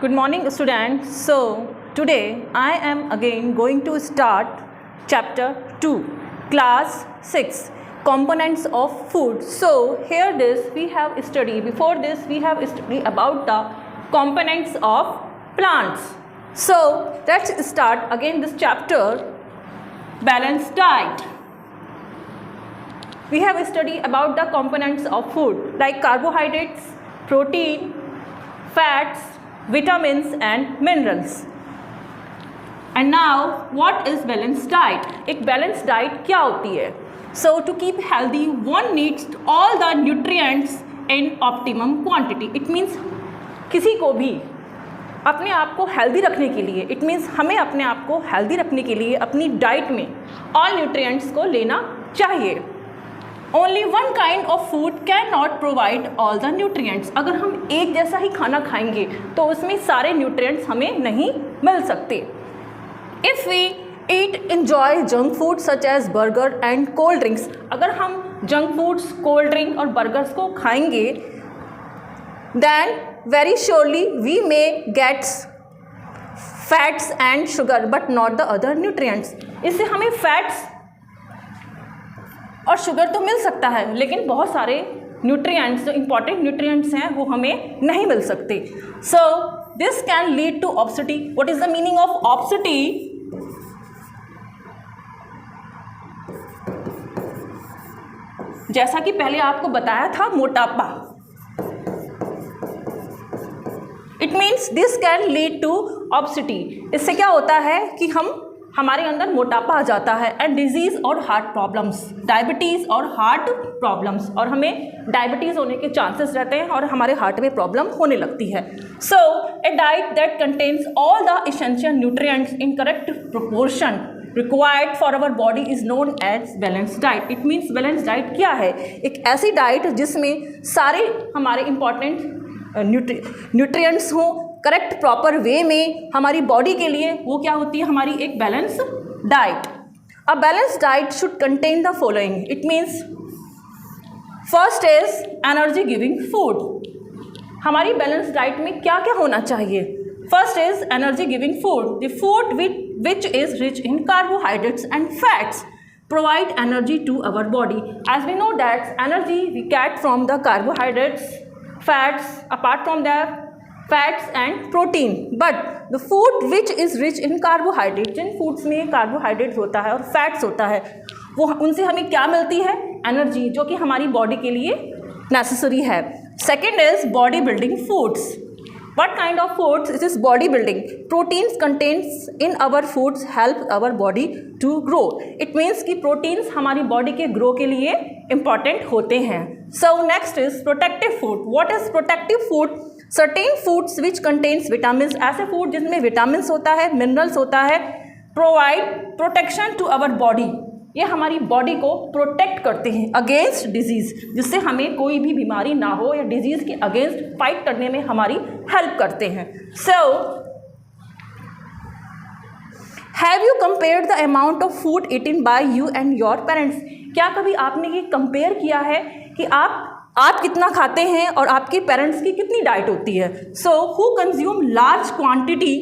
Good morning, students. So, today I am again going to start chapter 2, class 6, components of food. So, here we have studied, before this we have studied about the components of plants. So, let's start again this chapter, balanced diet. We have studied about the components of food like carbohydrates, protein, fats, vitamins and minerals. And now what is balanced diet? एक balanced diet क्या होती है? So to keep healthy, one needs all the nutrients in optimum quantity. It means किसी को भी अपने आप को हेल्दी रखने के लिए, it means हमें अपने आप को हेल्दी रखने के लिए अपनी डाइट में all nutrients को लेना चाहिए. Only one kind of food cannot provide all the nutrients. अगर हम एक जैसा ही खाना खाएंगे तो उसमें सारे nutrients हमें नहीं मिल सकते. If we enjoy junk food such as burger and cold drinks, अगर हम junk foods, cold drink और burgers को खाएंगे, then very surely we may get fats and sugar but not the other nutrients. इससे हमें fats और sugar तो मिल सकता है लेकिन बहुत सारे न्यूट्रिएंट्स जो इम्पॉर्टेंट न्यूट्रिएंट्स हैं वो हमें नहीं मिल सकते. So this can lead to obesity. What is the meaning of obesity? जैसा कि पहले आपको बताया था, मोटापा. It means this can lead to obesity. इससे क्या होता है कि हमारे अंदर मोटापा आ जाता है एंड डिजीज़ और हार्ट प्रॉब्लम्स, डायबिटीज़ और हार्ट प्रॉब्लम्स, और हमें डायबिटीज़ होने के चांसेस रहते हैं और हमारे हार्ट में प्रॉब्लम होने लगती है. So a diet that contains all the essential nutrients in correct proportion required for our body is known as balance diet. It means balance diet क्या है? एक ऐसी डाइट जिसमें सारे हमारे इंपॉर्टेंट न्यूट्रिएंट्स हों करेक्ट प्रॉपर वे में हमारी बॉडी के लिए. वो क्या होती है? हमारी एक balance diet. A balance diet should contain the following. It means first is energy giving food. हमारी बैलेंस डाइट में क्या क्या होना चाहिए? First is energy giving food. The food which is rich in carbohydrates and fats provide energy to our body. As we know that energy we get from the carbohydrates, fats, apart from that fats and protein, but the food which is rich in carbohydrates, जिन foods में carbohydrates होता है और fats होता है, वो उनसे हमें क्या मिलती है? एनर्जी, जो कि हमारी बॉडी के लिए नेसेसरी है. Second is body building foods. What kind of foods? It is body building. Proteins contains in our foods help our body to grow. It means कि proteins हमारी body के grow के लिए important होते हैं. So next is protective food. What is protective food? Certain foods which contains vitamins. ऐसे food जिसमें vitamins होता है, minerals होता है, provide protection to our body. ये हमारी बॉडी को प्रोटेक्ट करते हैं अगेंस्ट डिजीज़, जिससे हमें कोई भी बीमारी ना हो या डिजीज़ के अगेंस्ट फाइट करने में हमारी हेल्प करते हैं. So have you compared the amount of food eaten by you and your parents? क्या कभी आपने ये कंपेयर किया है कि आप कितना खाते हैं और आपके पेरेंट्स की कितनी डाइट होती है? So who consume large quantity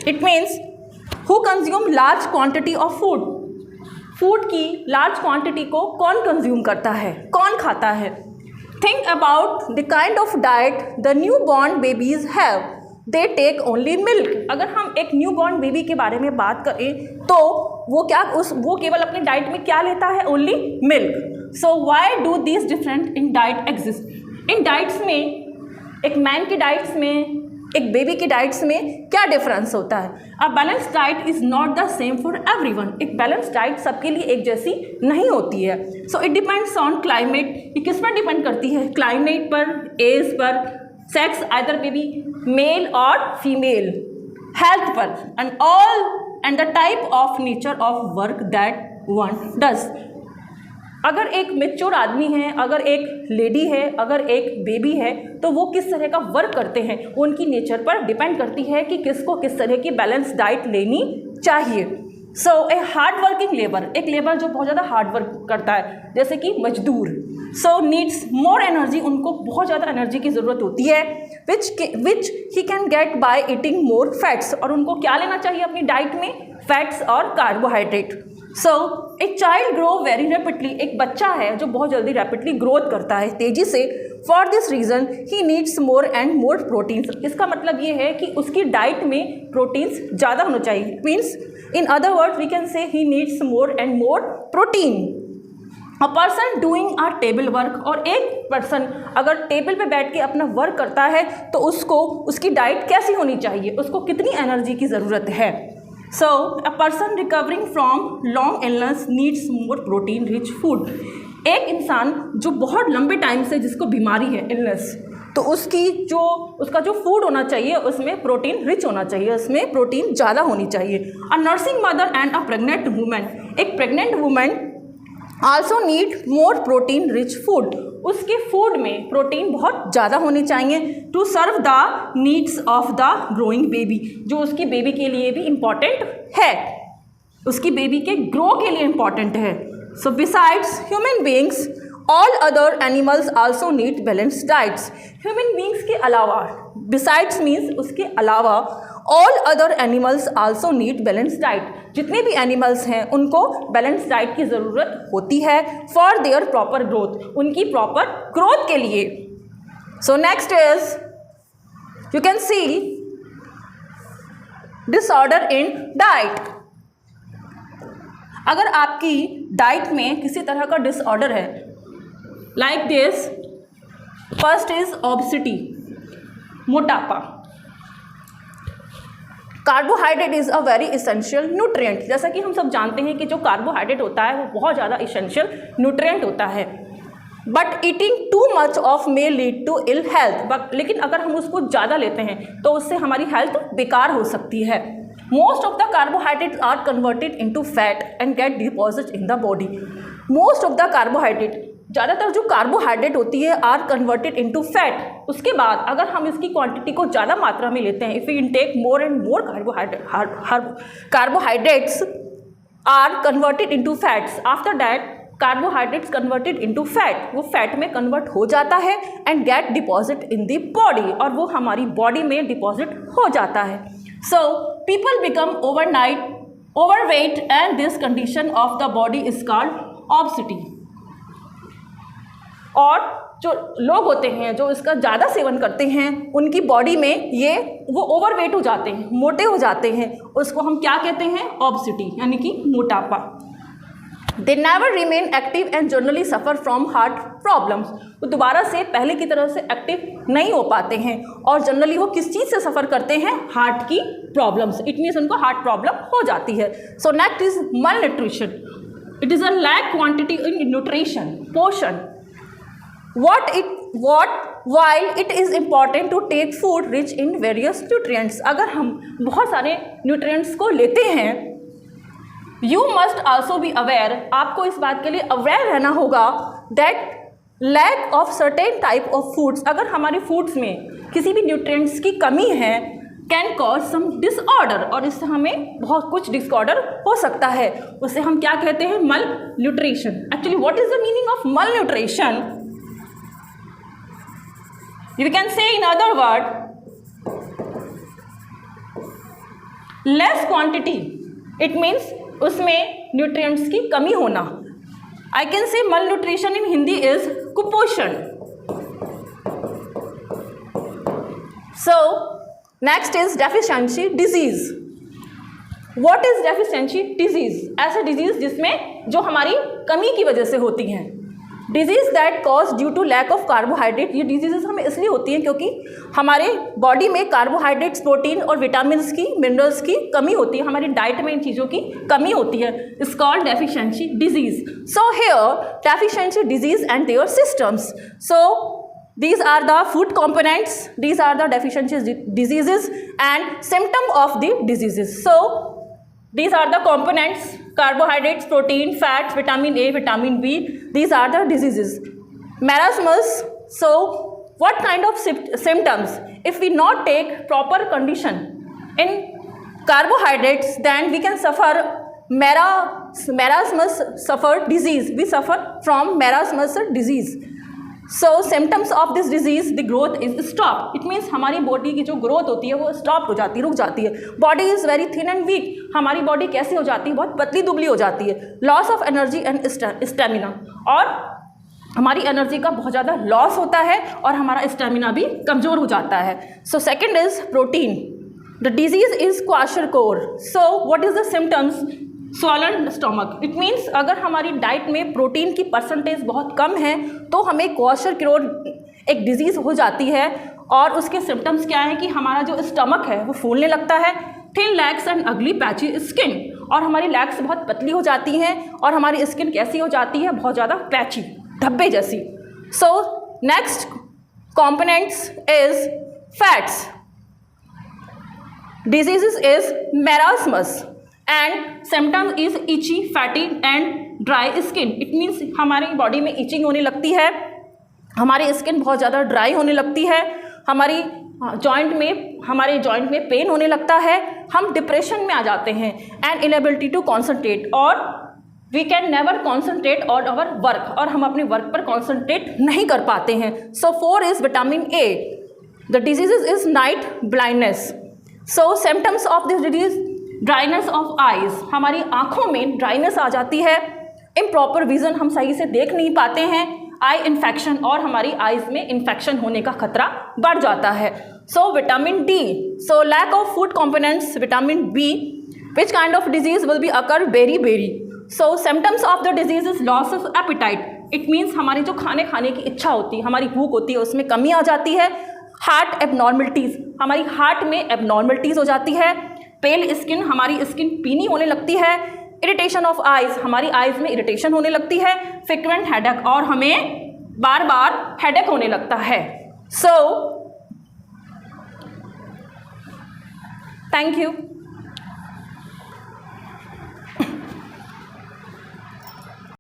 it means who consume large quantity of food. Food की लार्ज क्वांटिटी को कौन कंज्यूम करता है, कौन खाता है? Think about the kind of diet the newborn babies have. They take only milk. अगर हम एक न्यू बॉर्न बेबी के बारे में बात करें तो वो केवल अपनी डाइट में क्या लेता है? Only milk. So why do this different in diet exist? In diets में, एक मैन की डाइट्स में, एक बेबी की डाइट्स में क्या डिफरेंस होता है? A balance diet is not the same for everyone. एक बैलेंस डाइट सबके लिए एक जैसी नहीं होती है. So it depends on climate. ये किस पर डिपेंड करती है? क्लाइमेट पर, एज पर, sex either may be male और फीमेल, हेल्थ पर, and the type of nature of work that one does. अगर एक मैच्योर आदमी है, अगर एक लेडी है, अगर एक बेबी है, तो वो किस तरह का वर्क करते हैं वो उनकी नेचर पर डिपेंड करती है कि किसको किस तरह की बैलेंस डाइट लेनी चाहिए. सो ए हार्ड वर्किंग लेबर, एक लेबर जो बहुत ज़्यादा हार्ड वर्क करता है, जैसे कि मजदूर, सो नीड्स मोर एनर्जी, उनको बहुत ज़्यादा एनर्जी की ज़रूरत होती है, which he can get by eating more fats, और उनको क्या लेना चाहिए अपनी डाइट में, फैट्स और carbohydrate. So a child grow very rapidly, एक बच्चा है जो बहुत जल्दी रैपिडली ग्रोथ करता है, तेज़ी से। For this reason he needs more and more proteins, इसका मतलब ये है कि उसकी डाइट में प्रोटीन्स ज़्यादा होना चाहिए, means in other word we can say he needs more and more protein. A person doing a table work, और एक पर्सन अगर टेबल पे बैठ के अपना वर्क करता है तो उसको उसकी डाइट कैसी होनी चाहिए, उसको कितनी एनर्जी की ज़रूरत है। So a person recovering from long illness needs more protein rich food, एक इंसान जो बहुत लंबे टाइम से जिसको बीमारी है, इलनेस, तो उसका जो फूड होना चाहिए उसमें प्रोटीन रिच होना चाहिए, उसमें प्रोटीन ज़्यादा होनी चाहिए। A nursing mother and a pregnant woman, एक pregnant woman also need more protein rich food, उसके फूड में प्रोटीन बहुत ज़्यादा होनी चाहिए to serve the needs of the growing baby, जो उसकी बेबी के लिए भी इम्पॉर्टेंट है, उसकी बेबी के ग्रो के लिए इम्पॉर्टेंट है। So besides human beings all other animals also need balance diets, human beings के अलावा, बिसाइड्स मीन्स उसके अलावा, all other animals also need balance diet, जितने भी एनिमल्स हैं उनको बैलेंस डाइट की ज़रूरत होती है फॉर देयर प्रॉपर ग्रोथ, उनकी प्रॉपर ग्रोथ के लिए। So next is you can see disorder in diet, अगर आपकी डाइट में किसी तरह का डिसऑर्डर है, like this, first is obesity, मोटापा। Carbohydrate is a very essential nutrient, जैसा कि हम सब जानते हैं कि जो कार्बोहाइड्रेट होता है वो बहुत ज़्यादा इसेंशियल न्यूट्रिएंट होता है, but eating too much of may lead to ill health, but लेकिन अगर हम उसको ज़्यादा लेते हैं तो उससे हमारी हेल्थ बेकार हो सकती है। Most of the carbohydrates are converted into fat and get deposit in the body, most of the carbohydrate, ज़्यादातर जो कार्बोहाइड्रेट होती है आर कन्वर्टेड इनटू फैट, उसके बाद अगर हम इसकी क्वांटिटी को ज़्यादा मात्रा में लेते हैं, if we intake more and more carbohydrates are converted into fats, after that carbohydrates converted into fat, वो फैट में कन्वर्ट हो जाता है and get deposit in the body, और वो हमारी बॉडी में डिपॉजिट हो जाता है। So people become overweight and this condition of the body is called obesity, और जो लोग होते हैं जो इसका ज़्यादा सेवन करते हैं उनकी बॉडी में वो ओवरवेट हो जाते हैं, मोटे हो जाते हैं, उसको हम क्या कहते हैं, ओबेसिटी, यानी कि मोटापा। They never remain active and generally suffer from heart problems, वो दोबारा से पहले की तरह से एक्टिव नहीं हो पाते हैं, और जनरली वो किस चीज़ से सफ़र करते हैं, हार्ट की प्रॉब्लम्स, इट मीन्स उनको हार्ट प्रॉब्लम हो जाती है। So next is malnutrition, it is a lack quantity in nutrition, पोषण। while it is important to take food rich in various nutrients, अगर हम बहुत सारे न्यूट्रिएंट्स को लेते हैं, you must also be aware, आपको इस बात के लिए अवेयर रहना होगा that lack of certain type of foods, अगर हमारे फूड्स में किसी भी न्यूट्रिएंट्स की कमी है, कैन कॉज सम डिसऑर्डर, और इससे हमें बहुत कुछ डिसऑर्डर हो सकता है, उसे हम क्या कहते हैं, मल nutrition. Actually what is the meaning of मल nutrition? You can say in other word, less quantity, it means उसमें nutrients की कमी होना। I can say malnutrition in Hindi is कुपोषण। So next is deficiency disease. What is deficiency disease? ऐसे disease जिसमें जो हमारी कमी की वजह से होती हैं। Disease that cause due to lack of carbohydrate, ये डिजीज़ हमें इसलिए होती हैं क्योंकि हमारे बॉडी में कार्बोहाइड्रेट्स, प्रोटीन और विटामिन्स की, मिनरल्स की कमी होती है, हमारी डाइट में इन चीज़ों की कमी होती है, it's called deficiency disease. So here deficiency disease and their systems, so these are the food components, these are the deficiency diseases and symptom of the diseases. So these are the components, carbohydrates, protein, fats, vitamin A, vitamin B, these are the diseases. Marasmus, so what kind of symptoms? If we not take proper condition in carbohydrates, then we can suffer marasmus suffer disease, we suffer from marasmus disease. So symptoms of this disease, the growth is stop. It means हमारी body की जो growth होती है वो stop हो जाती है, रुक जाती है. Body is very thin and weak. हमारी बॉडी कैसी हो जाती है? बहुत पतली दुबली हो जाती है. Loss of energy and stamina, और हमारी एनर्जी का बहुत ज़्यादा लॉस होता है और हमारा स्टेमिना भी कमज़ोर हो जाता है. So second is protein. The disease is kwashiorkor. So what is the symptoms? Swollen stomach. It means अगर हमारी डाइट में प्रोटीन की परसेंटेज बहुत कम है तो हमें क्वाशरकोर एक डिजीज़ हो जाती है, और उसके सिम्टम्स क्या है कि हमारा जो स्टमक है वो फूलने लगता है. थिन लेग्स एंड अगली पैची स्किन, और हमारी लेग्स बहुत पतली हो जाती हैं और हमारी स्किन कैसी हो जाती है? बहुत ज़्यादा पैची, धब्बे जैसी. So next components is fats. Diseases is marasmus and symptoms is itchy, fatty and dry skin. It means हमारी बॉडी में इचिंग होने लगती है, हमारी स्किन बहुत ज़्यादा ड्राई होने लगती है, हमारे जॉइंट में पेन होने लगता है, हम डिप्रेशन में आ जाते हैं, एंड इनएबिलिटी टू कॉन्सेंट्रेट, और we can never concentrate on our work, और हम अपने वर्क पर कॉन्सेंट्रेट नहीं कर पाते हैं. सो 4 is vitamin A. The disease is night blindness. So symptoms of this disease, dryness of eyes, हमारी आँखों में ड्राइनेस आ जाती है, इम्प्रॉपर विजन, हम सही से देख नहीं पाते हैं, आई इन्फेक्शन, और हमारी आइज में इन्फेक्शन होने का खतरा बढ़ जाता है. So vitamin D. So lack of food components vitamin B, which kind of disease will be occur beriberi. So symptoms of the disease is loss of appetite. It means हमारी जो खाने की इच्छा होती है, हमारी भूख होती है, उसमें कमी आ जाती है. हार्ट एबनॉर्मलिटीज़, हमारी हार्ट में एबनॉर्मलिटीज़ हो जाती है. पेल स्किन, हमारी स्किन पीनी होने लगती है. इरिटेशन ऑफ आइज़, हमारी आइज़ में इरिटेशन होने लगती है. फ्रिक्वेंट हेडेक, और हमें बार बार हेडेक होने लगता है. So thank you.